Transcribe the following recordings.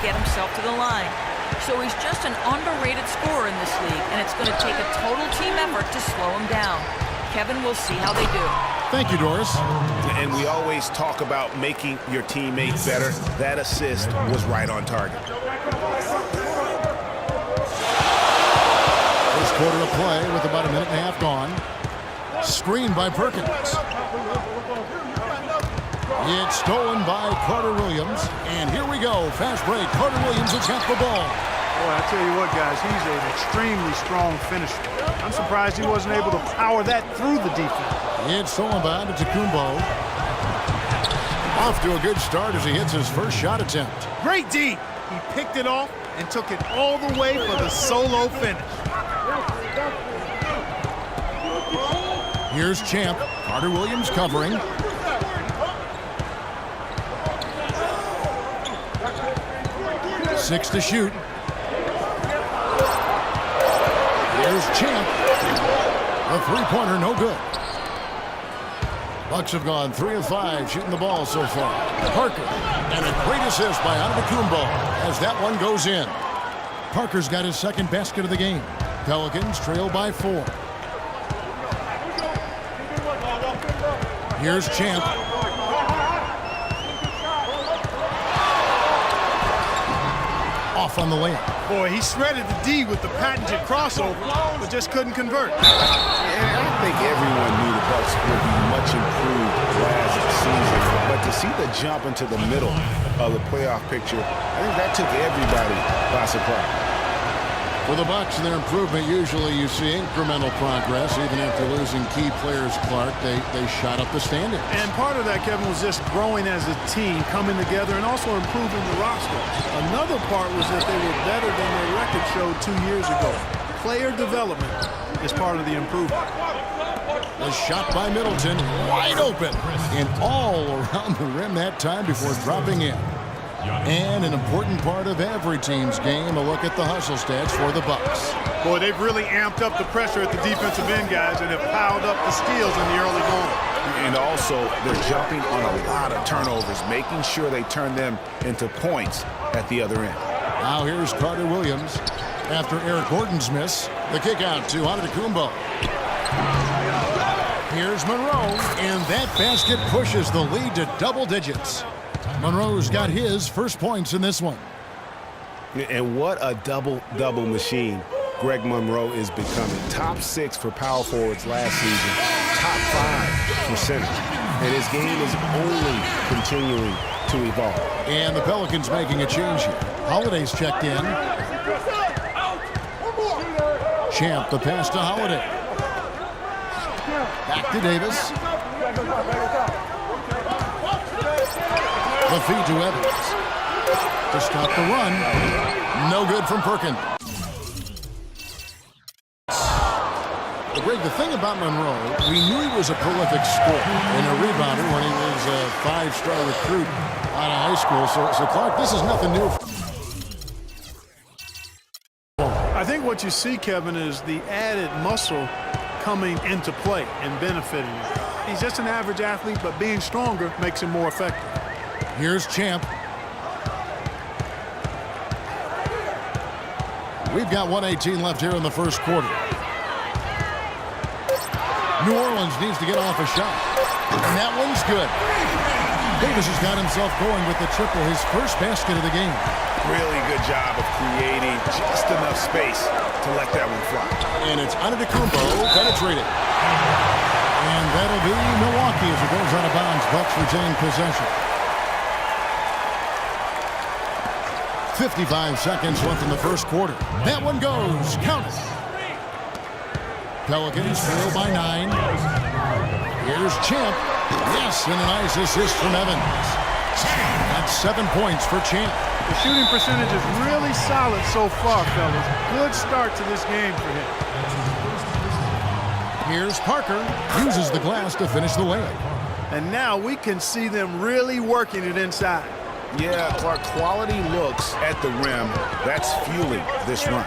get himself to the line. So he's just an underrated scorer in this league, and it's going to take a total team effort to slow him down. Kevin will see how they do. Thank you, Doris. And we always talk about making your teammate better. That assist was right on target. First quarter of play with about a minute and a half gone. Screen by Perkins. It's stolen by Carter Williams. And here we go. Fast break. Carter Williams will tap the ball. Boy, I tell you what, guys, he's an extremely strong finisher. I'm surprised he wasn't able to power that through the defense. It's stolen by Antetokounmpo. Off to a good start as he hits his first shot attempt. Great D. He picked it off and took it all the way for the solo finish. Here's Champ. Carter Williams covering. Six to shoot. Here's Champ. The three-pointer, no good. Bucks have gone 3 of 5 shooting the ball so far. Parker, and a great assist by Antetokounmpo as that one goes in. Parker's got his second basket of the game. Pelicans trail by 4. Here's Champ. Off on the layup. Boy, he shredded the D with the patented crossover, but just couldn't convert. And I think everyone knew the Bucks would be much improved last season. But to see the jump into the middle of the playoff picture, I think that took everybody by surprise. For the Bucks and their improvement, usually you see incremental progress. Even after losing key players, Clark, they shot up the standings. And part of that, Kevin, was just growing as a team, coming together, and also improving the roster. Another part was that they were better than their record showed 2 years ago. Player development is part of the improvement. A shot by Middleton, wide open, and all around the rim that time before dropping in. And an important part of every team's game, a look at the hustle stats for the Bucks. Boy, they've really amped up the pressure at the defensive end, guys, and have piled up the steals in the early going. And also, they're jumping on a lot of turnovers, making sure they turn them into points at the other end. Now here's Carter Williams. After Eric Gordon's miss, the kick out to Antetokounmpo. Here's Monroe, and that basket pushes the lead to double digits. Monroe's got his first points in this one. And what a double-double machine Greg Monroe is becoming. Top 6 for power forwards last season. Top 5 for centers. And his game is only continuing to evolve. And the Pelicans making a change here. Holiday's checked in. Champ, the pass to Holiday. Back to Davis. The feed to Evans. To stop the run. No good from Perkins. Greg, the thing about Monroe, we knew he was a prolific scorer and a rebounder when he was a 5-star recruit out of high school. So Clark, this is nothing new. I think what you see, Kevin, is the added muscle coming into play and benefiting him. He's just an average athlete, but being stronger makes him more effective. Here's Champ. We've got 1:18 left here in the first quarter. New Orleans needs to get off a shot. And that one's good. Davis has got himself going with the triple, his first basket of the game. Really good job of creating just enough space to let that one fly. And it's Antetokounmpo penetrating. And that'll be Milwaukee as it goes out of bounds. Bucks retain possession. 55 seconds left in the first quarter. That one goes. Count it. Pelicans trail by 9. Here's Champ. Yes, and a nice assist from Evans. That's 7 points for Champ. The shooting percentage is really solid so far, fellas. Good start to this game for him. Here's Parker. Uses the glass to finish the layup. And now we can see them really working it inside. Yeah, Clark, quality looks at the rim. That's fueling this run.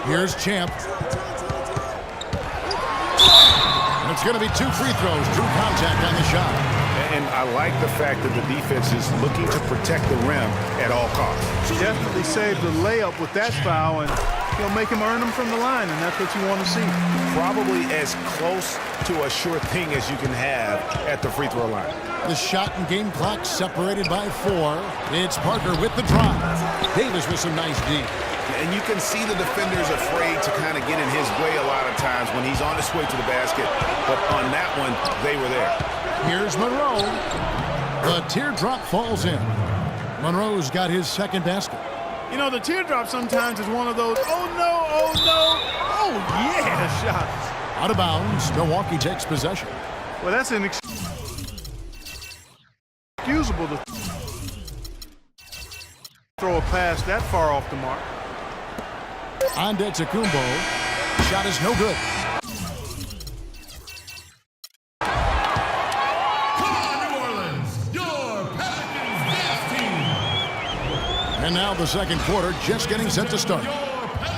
Here's Champ. And it's going to be 2 free throws. True contact on the shot. And I like the fact that the defense is looking to protect the rim at all costs. Definitely saved the layup with that foul, and he'll make him earn them from the line, and that's what you want to see. Probably as close to a sure thing as you can have at the free throw line. The shot and game clock separated by 4. It's Parker with the drive. Davis with some nice D. And you can see the defenders afraid to kind of get in his way a lot of times when he's on his way to the basket. But on that one, they were there. Here's Monroe. The teardrop falls in. Monroe's got his second basket. You know, the teardrop sometimes is one of those, oh no, oh no, oh yeah shots. Out of bounds, Milwaukee takes possession. Well, that's inexcusable to throw a pass that far off the mark. Antetokounmpo. Shot is no good. And now the second quarter just getting set to start.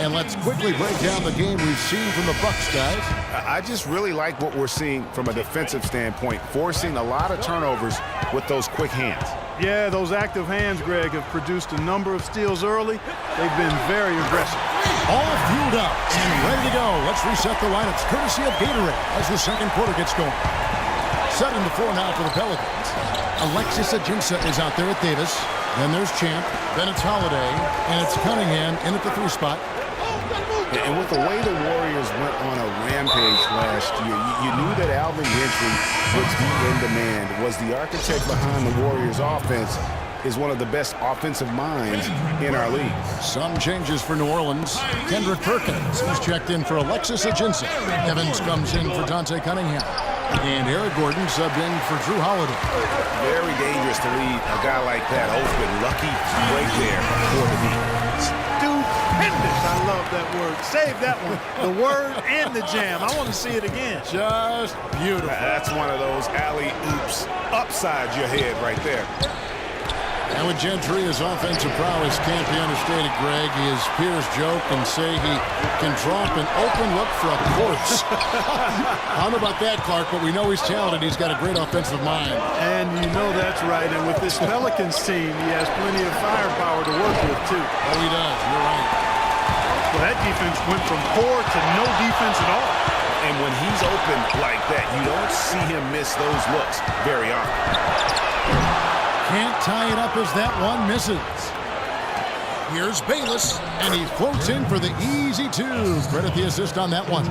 And let's quickly break down the game we've seen from the Bucks, guys. I just really like what we're seeing from a defensive standpoint, forcing a lot of turnovers with those quick hands. Yeah, those active hands, Greg, have produced a number of steals early. They've been very aggressive. All fueled up and ready to go. Let's reset the lineups courtesy of Gatorade as the second quarter gets going. 7-4 now for the Pelicans. Alexis Ajinça is out there at Davis. Then there's Champ, then it's Holiday, and it's Cunningham in at the 3 spot. And with the way the Warriors went on a rampage last year, you knew that Alvin Gentry would be in demand, was the architect behind the Warriors' offense, is one of the best offensive minds in our league. Some changes for New Orleans. Kendrick Perkins is checked in for Alexis Ajinça. Evans comes in for Dante Cunningham. And Eric Gordon subbed in for Drew Holiday. Very dangerous to leave a guy like that open. Lucky break there for the defense. Stupendous. I love that word. Save that one. The word and the jam. I want to see it again. Just beautiful. That's one of those alley-oops upside your head right there. And with Gentry, his offensive prowess can't be understated, Greg. His peers joke and say he can drop an open look for a corpse. I don't know about that, Clark, but we know he's talented. He's got a great offensive mind. And you know that's right. And with this Pelicans team, he has plenty of firepower to work with, too. Oh, he does. You're right. Well, that defense went from poor to no defense at all. And when he's open like that, you don't see him miss those looks very often. Can't tie it up as that one misses. Here's Bayless, and he floats in for the easy 2. Credit the assist on that one.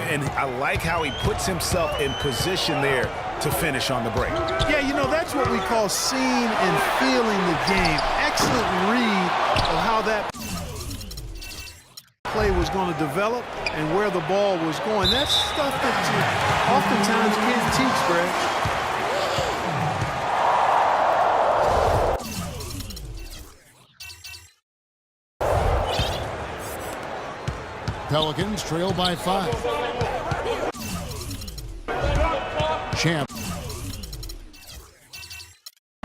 And I like how he puts himself in position there to finish on the break. Yeah, you know, that's what we call seeing and feeling the game. Excellent read of how that play was going to develop and where the ball was going. That's stuff that oftentimes kids teach, Greg. Pelicans trail by 5. Champ.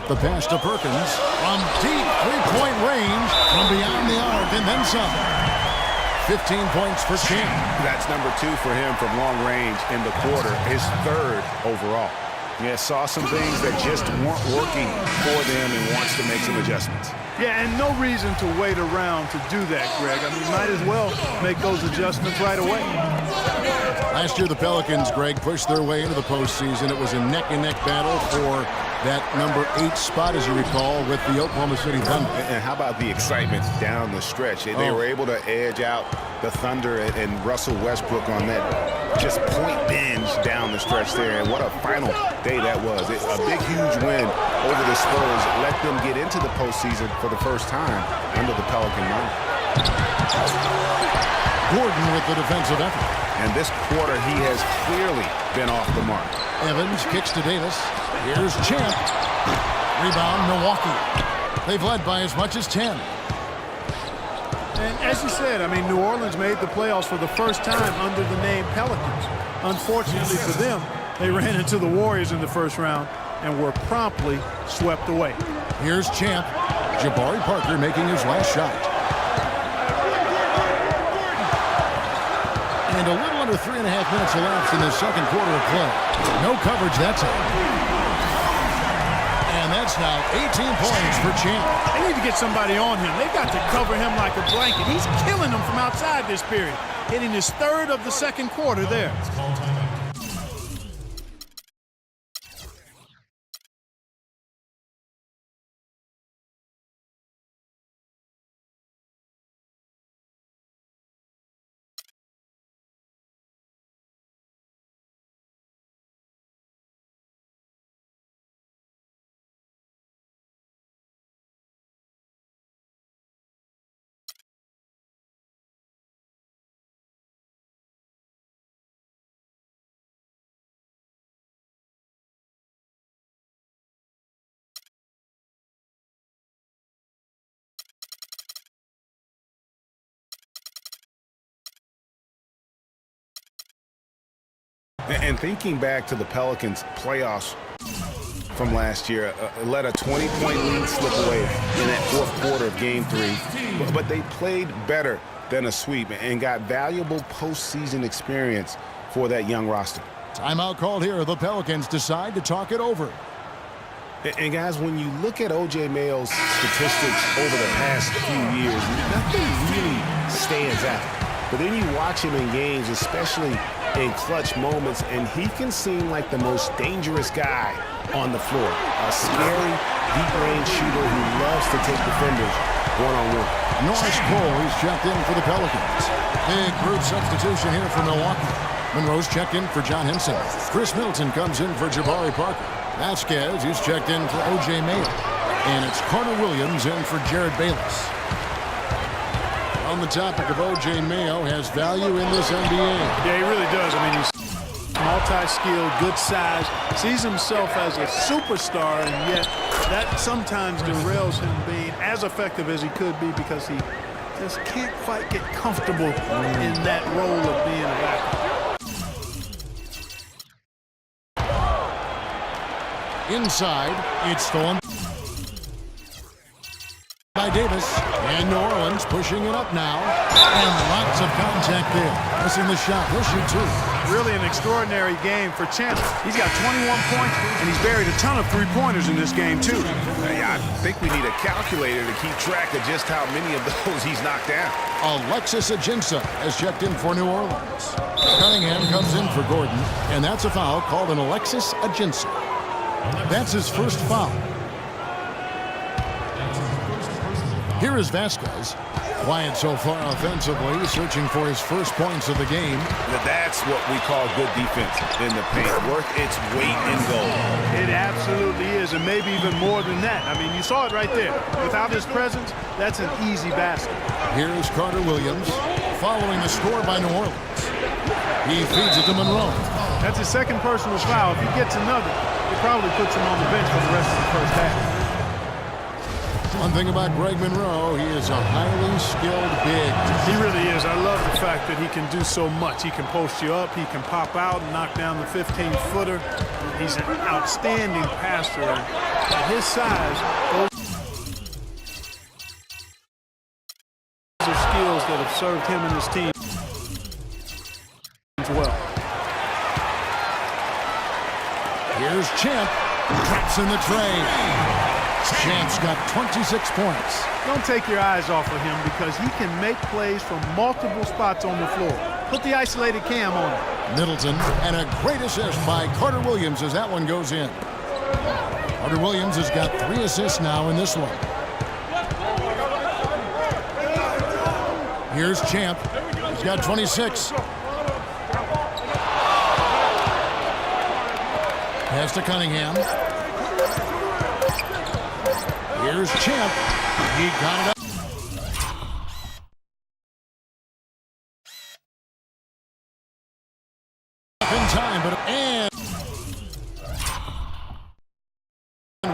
The pass to Perkins from deep 3-point range from beyond the arc and then some. 15 points for Champ. That's number 2 for him from long range in the quarter, his 3rd overall. Yeah, saw some things that just weren't working for them and wants to make some adjustments. Yeah, and no reason to wait around to do that, Greg. I mean, might as well make those adjustments right away. Last year, the Pelicans, Greg, pushed their way into the postseason. It was a neck-and-neck battle for that number 8 spot, as you recall, with the Oklahoma City Thunder. And how about the excitement down the stretch? They were able to edge out the Thunder and Russell Westbrook on that just point binge down the stretch there. And what a final day that was. A big, huge win over the Spurs let them get into the postseason for the first time under the Pelican line. Gordon with the defensive effort. And this quarter, he has clearly been off the mark. Evans kicks to Davis. Here's Champ. Rebound, Milwaukee. They've led by as much as 10. And as you said, I mean, New Orleans made the playoffs for the first time under the name Pelicans. Unfortunately for them, they ran into the Warriors in the first round and were promptly swept away. Here's Champ. Jabari Parker making his last shot. And a little under 3.5 minutes elapsed in the second quarter of play. No coverage that time. It's now 18 points for Champ. They need to get somebody on him. They've got to cover him like a blanket. He's killing them from outside this period. Hitting his third of the second quarter there. And thinking back to the Pelicans playoffs from last year, let a 20-point lead slip away in that fourth quarter of Game 3. But they played better than a sweep and got valuable postseason experience for that young roster. Timeout called here. The Pelicans decide to talk it over. And guys, when you look at O.J. Mayo's statistics over the past few years, nothing really stands out. But then you watch him in games, especially in clutch moments, and he can seem like the most dangerous guy on the floor. A scary, deep-range shooter who loves to take defenders one-on-one. Norris Cole, he's checked in for the Pelicans. Big group substitution here for Milwaukee. Monroe's checked in for John Henson. Chris Middleton comes in for Jabari Parker. Vasquez, he's checked in for O.J. Mayo. And it's Carter Williams in for Jared Bayless. On the topic of O.J. Mayo, has value in this NBA. Yeah, he really does. I mean, he's multi-skilled, good size, sees himself as a superstar, and yet that sometimes derails him being as effective as he could be because he just can't quite get comfortable in that role of being a backup. Inside, it's stolen by Davis, and New Orleans pushing it up now, and lots of contact there. Missing the shot, he'll shoot two. Really an extraordinary game for Champ. He's got 21 points, and he's buried a ton of three-pointers in this game, too. Hey, I think we need a calculator to keep track of just how many of those he's knocked down. Alexis Ajinça has checked in for New Orleans. Cunningham comes in for Gordon, and that's a foul called an Alexis Ajinça. That's his first foul. Here is Vasquez. Quiet so far offensively, searching for his first points of the game. That's what we call good defense in the paint. Worth its weight in gold. It absolutely is, and maybe even more than that. I mean, you saw it right there. Without his presence, that's an easy basket. Here's Carter Williams, following the score by New Orleans. He feeds it to Monroe. That's his second personal foul. If he gets another, it probably puts him on the bench for the rest of the first half. One thing about Greg Monroe, he is a highly skilled big. He really is. I love the fact that he can do so much. He can post you up, he can pop out and knock down the 15-footer. He's an outstanding passer. At his size, those are skills that have served him and his team as well. Here's Champ, traps in the tray. Champ's got 26 points. Don't take your eyes off of him because he can make plays from multiple spots on the floor. Put the isolated cam on him. Middleton, and a great assist by Carter Williams as that one goes in. Carter Williams has got 3 assists now in this one. Here's Champ. He's got 26. Pass to Cunningham. Here's Champ. He got it up. In time, but and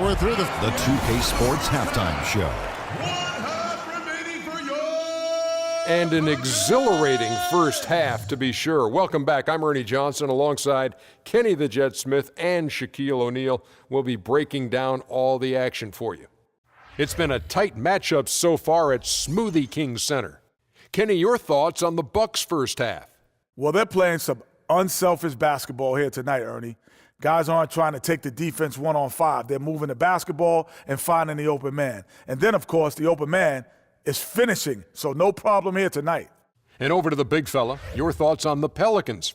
we're through the 2K Sports Halftime Show. And an exhilarating first half, to be sure. Welcome back. I'm Ernie Johnson alongside Kenny the Jet Smith and Shaquille O'Neal. We'll be breaking down all the action for you. It's been a tight matchup so far at Smoothie King Center. Kenny, your thoughts on the Bucks' first half? Well, they're playing some unselfish basketball here tonight, Ernie. Guys aren't trying to take the defense 1-on-5. They're moving the basketball and finding the open man. And then, of course, the open man is finishing, so no problem here tonight. And over to the big fella, your thoughts on the Pelicans.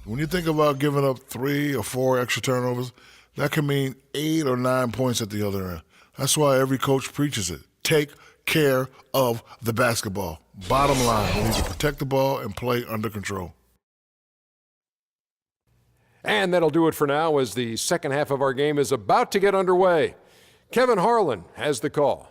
When you think about giving up 3 or 4 extra turnovers, that can mean 8 or 9 points at the other end. That's why every coach preaches it. Take care of the basketball. Bottom line, you need to protect the ball and play under control. And that'll do it for now as the second half of our game is about to get underway. Kevin Harlan has the call.